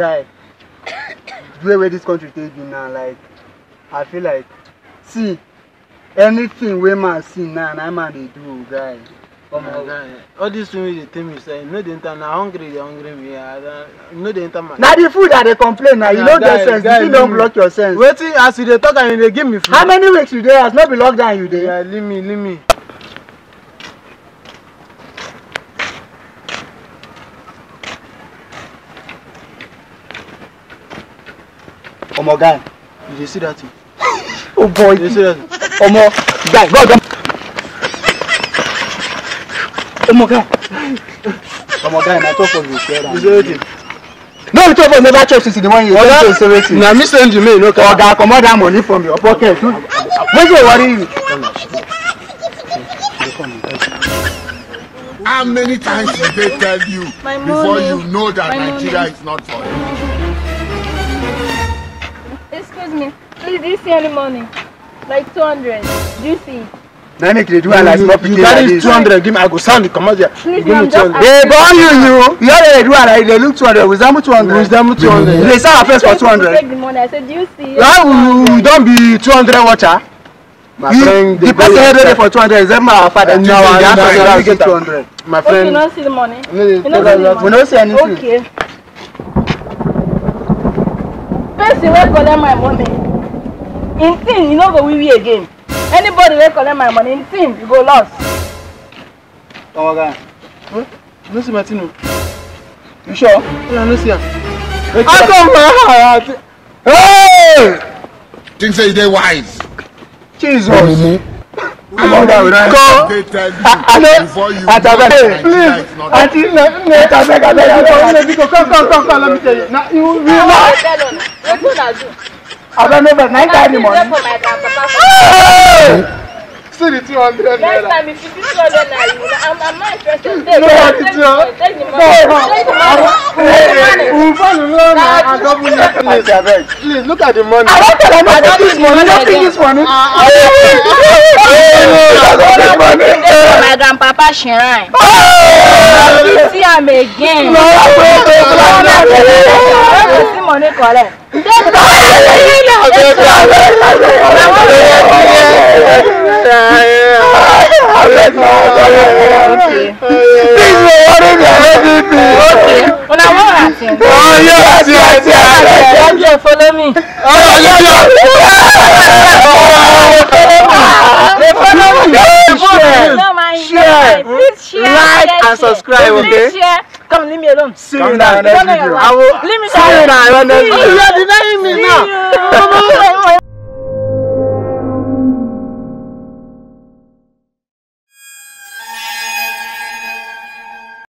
guy, the way this country take you now, like, I feel like, see, anything we man see now, and man they do, guy. All these things they tell me say, no, they enter now hungry, they hungry me. No, they enter man. Now the food that they complain now, you don't get sense. You don't block your sense. Waiting as you they talk and they give me food. How many weeks you there? Has not been locked down you there? Yeah, leave me. Oh my guy. You see that thing? Oh boy. You see that? Oh my guy, go. Oh my God. Oh my God, I talk for you. No, you talk for never chop since the one you don't say waiting. Now me send you me, no come. Oga, come out that money from your pocket. Where you worry you? How many times did they tell you before you know that Nigeria is not for you? Excuse me, please, do you see any money? Like 200. Do you see? Now make they do like small picking. You carry 200, give me. I go sound the come out there. Please, give me 200. They born you. You already do like they look 200. Wisdom 200. Wisdom 200. They sell our first for 200. Take the money. I said, do you see? You don't be 200 watcher. My friend, the person ready for 200 is them our father. No, I get 200. My friend. You don't see the money. We don't see anything. Okay. Person will collect my money. In thing, you know go we again. Anybody will collect my money. In thing, you go lost. Oh my God. No see Martino. You sure? Yeah, no see him. I come my heart. Hey! Things say they wise. Jesus. Come on, they tell you before you know that Nigeria is not for you. Come, let me tell you. Now, you realize. I don't know, but 9 times the money. See the 200 Next time, if you see 200 naira, I'm not interested. Take the money. Please look at the money. I don't tell them about this money. Don't think this money. My grandpapa shrine. You see him again. See money collect. Follow me. Share, like and subscribe, okay? Come, leave me alone. See you in the next video. Leave me alone. See you in the next video. You are denying me now.